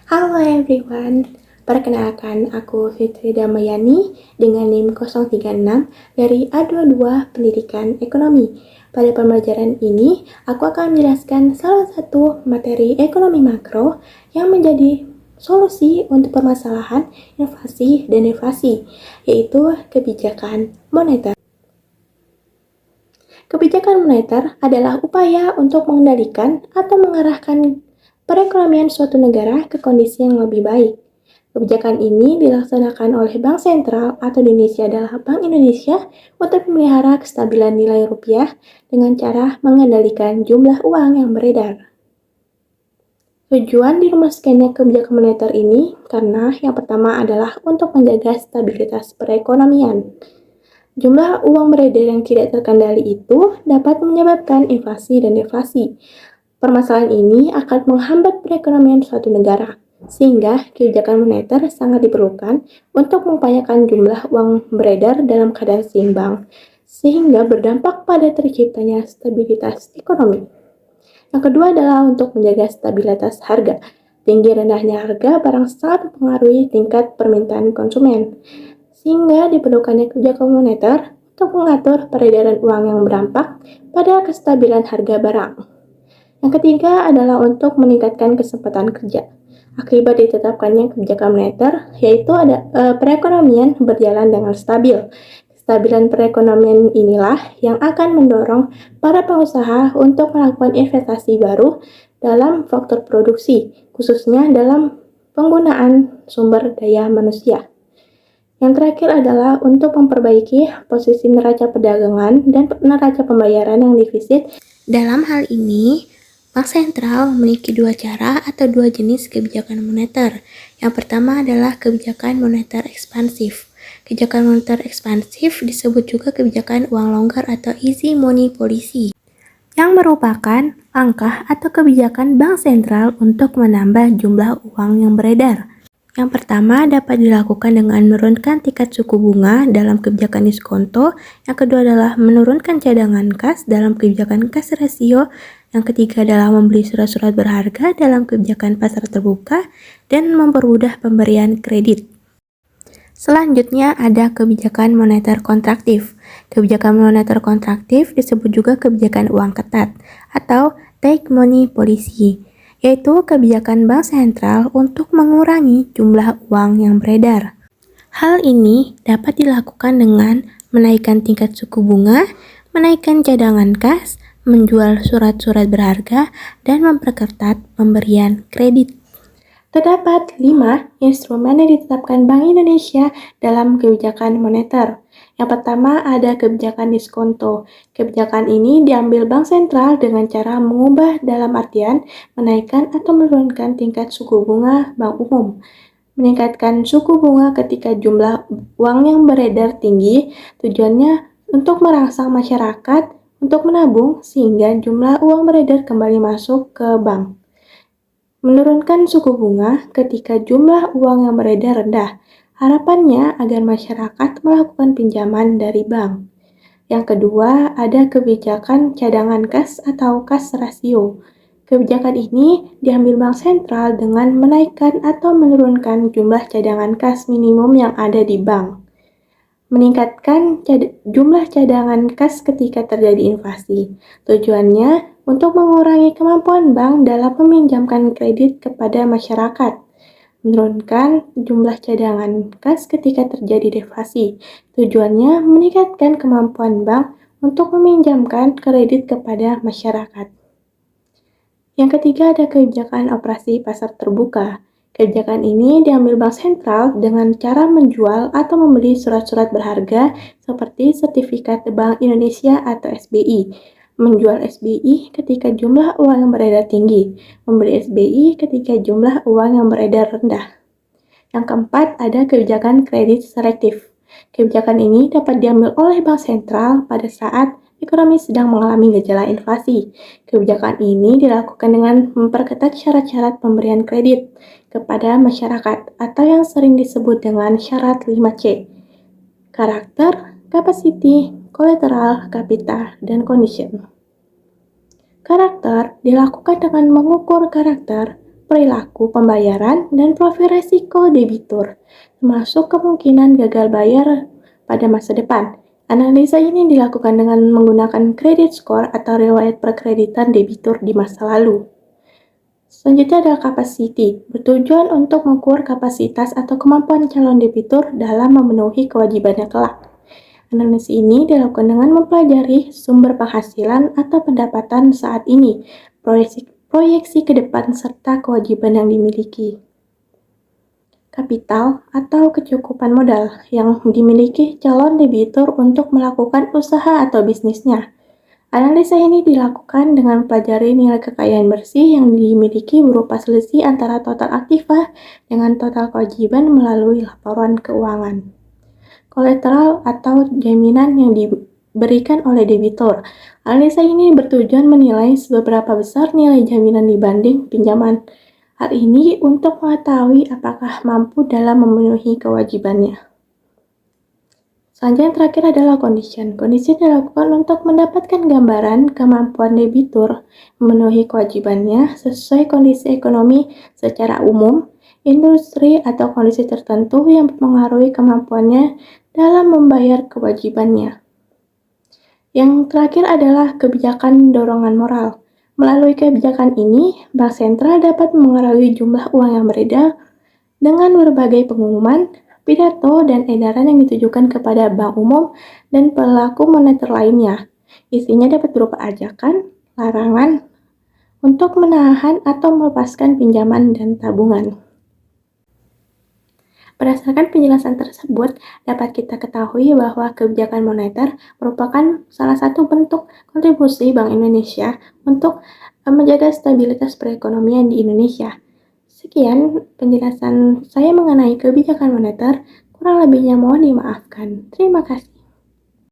Halo everyone, perkenalkan aku Fitri Damayani dengan NIM 036 dari A22 Pendidikan Ekonomi. Pada pembelajaran ini, aku akan menjelaskan salah satu materi ekonomi makro yang menjadi solusi untuk permasalahan inflasi dan deflasi, yaitu kebijakan moneter. Kebijakan moneter adalah upaya untuk mengendalikan atau mengarahkan perekonomian suatu negara ke kondisi yang lebih baik. Kebijakan ini dilaksanakan oleh Bank Sentral atau di Indonesia adalah Bank Indonesia untuk memelihara kestabilan nilai rupiah dengan cara mengendalikan jumlah uang yang beredar. Tujuan dirumuskannya kebijakan moneter ini karena yang pertama adalah untuk menjaga stabilitas perekonomian. Jumlah uang beredar yang tidak terkendali itu dapat menyebabkan inflasi dan deflasi. Permasalahan ini akan menghambat perekonomian suatu negara, sehingga kebijakan moneter sangat diperlukan untuk mengupayakan jumlah uang beredar dalam keadaan seimbang, sehingga berdampak pada terciptanya stabilitas ekonomi. Yang kedua adalah untuk menjaga stabilitas harga. Tinggi rendahnya harga barang sangat mempengaruhi tingkat permintaan konsumen, sehingga diperlukannya kebijakan moneter untuk mengatur peredaran uang yang berdampak pada kestabilan harga barang. Yang ketiga adalah untuk meningkatkan kesempatan kerja. Akibat ditetapkannya kebijakan moneter, yaitu perekonomian berjalan dengan stabil. Kestabilan perekonomian inilah yang akan mendorong para pengusaha untuk melakukan investasi baru dalam faktor produksi, khususnya dalam penggunaan sumber daya manusia. Yang terakhir adalah untuk memperbaiki posisi neraca perdagangan dan neraca pembayaran yang defisit. Dalam hal ini, Bank Sentral memiliki dua cara atau dua jenis kebijakan moneter. Yang pertama adalah kebijakan moneter ekspansif. Kebijakan moneter ekspansif disebut juga kebijakan uang longgar atau easy money policy, yang merupakan langkah atau kebijakan Bank Sentral untuk menambah jumlah uang yang beredar. Yang pertama dapat dilakukan dengan menurunkan tingkat suku bunga dalam kebijakan diskonto. Yang kedua adalah menurunkan cadangan kas dalam kebijakan kas rasio. Yang ketiga adalah membeli surat-surat berharga dalam kebijakan pasar terbuka dan mempermudah pemberian kredit. Selanjutnya ada kebijakan moneter kontraktif. Kebijakan moneter kontraktif disebut juga kebijakan uang ketat atau tight money policy, yaitu kebijakan Bank Sentral untuk mengurangi jumlah uang yang beredar. Hal ini dapat dilakukan dengan menaikkan tingkat suku bunga, menaikkan cadangan kas, menjual surat-surat berharga, dan memperketat pemberian kredit. Terdapat 5 instrumen yang ditetapkan Bank Indonesia dalam kebijakan moneter. Yang pertama ada kebijakan diskonto. Kebijakan ini diambil Bank Sentral dengan cara mengubah dalam artian menaikkan atau menurunkan tingkat suku bunga bank umum. Meningkatkan suku bunga ketika jumlah uang yang beredar tinggi, tujuannya untuk merangsang masyarakat untuk menabung sehingga jumlah uang beredar kembali masuk ke bank. Menurunkan suku bunga ketika jumlah uang yang beredar rendah. Harapannya agar masyarakat melakukan pinjaman dari bank. Yang kedua, ada kebijakan cadangan kas atau kas rasio. Kebijakan ini diambil Bank Sentral dengan menaikkan atau menurunkan jumlah cadangan kas minimum yang ada di bank. Meningkatkan jumlah cadangan kas ketika terjadi inflasi. Tujuannya untuk mengurangi kemampuan bank dalam meminjamkan kredit kepada masyarakat. Menurunkan jumlah cadangan kas ketika terjadi deflasi. Tujuannya meningkatkan kemampuan bank untuk meminjamkan kredit kepada masyarakat. Yang ketiga ada kebijakan operasi pasar terbuka. Kebijakan ini diambil Bank Sentral dengan cara menjual atau membeli surat-surat berharga seperti sertifikat Bank Indonesia atau SBI. Menjual SBI ketika jumlah uang yang beredar tinggi, membeli SBI ketika jumlah uang yang beredar rendah. Yang keempat ada kebijakan kredit selektif. Kebijakan ini dapat diambil oleh Bank Sentral pada saat ekonomi sedang mengalami gejala inflasi. Kebijakan ini dilakukan dengan memperketat syarat-syarat pemberian kredit kepada masyarakat atau yang sering disebut dengan syarat 5C. Karakter, capacity, collateral, capital, dan condition. Karakter dilakukan dengan mengukur karakter, perilaku pembayaran dan profil resiko debitur, termasuk kemungkinan gagal bayar pada masa depan. Analisa ini dilakukan dengan menggunakan credit score atau riwayat perkreditan debitur di masa lalu. Selanjutnya adalah capacity, bertujuan untuk mengukur kapasitas atau kemampuan calon debitur dalam memenuhi kewajibannya kelak. Analisis ini dilakukan dengan mempelajari sumber penghasilan atau pendapatan saat ini, proyeksi ke depan, serta kewajiban yang dimiliki. Kapital atau kecukupan modal yang dimiliki calon debitur untuk melakukan usaha atau bisnisnya. Analisa ini dilakukan dengan mempelajari nilai kekayaan bersih yang dimiliki berupa selisih antara total aktiva dengan total kewajiban melalui laporan keuangan. Kolateral atau jaminan yang diberikan oleh debitur. Analisa ini bertujuan menilai seberapa besar nilai jaminan dibanding pinjaman. Hal ini untuk mengetahui apakah mampu dalam memenuhi kewajibannya. Selanjutnya terakhir adalah condition. Condition dilakukan untuk mendapatkan gambaran kemampuan debitur memenuhi kewajibannya sesuai kondisi ekonomi secara umum, industri atau kondisi tertentu yang mempengaruhi kemampuannya dalam membayar kewajibannya. Yang terakhir adalah kebijakan dorongan moral. Melalui kebijakan ini, Bank Sentral dapat mengaruhi jumlah uang yang beredar dengan berbagai pengumuman, pidato, dan edaran yang ditujukan kepada bank umum dan pelaku moneter lainnya. Isinya dapat berupa ajakan, larangan, untuk menahan atau melepaskan pinjaman dan tabungan. Berdasarkan penjelasan tersebut, dapat kita ketahui bahwa kebijakan moneter merupakan salah satu bentuk kontribusi Bank Indonesia untuk menjaga stabilitas perekonomian di Indonesia. Sekian penjelasan saya mengenai kebijakan moneter, kurang lebihnya mohon dimaafkan. Terima kasih.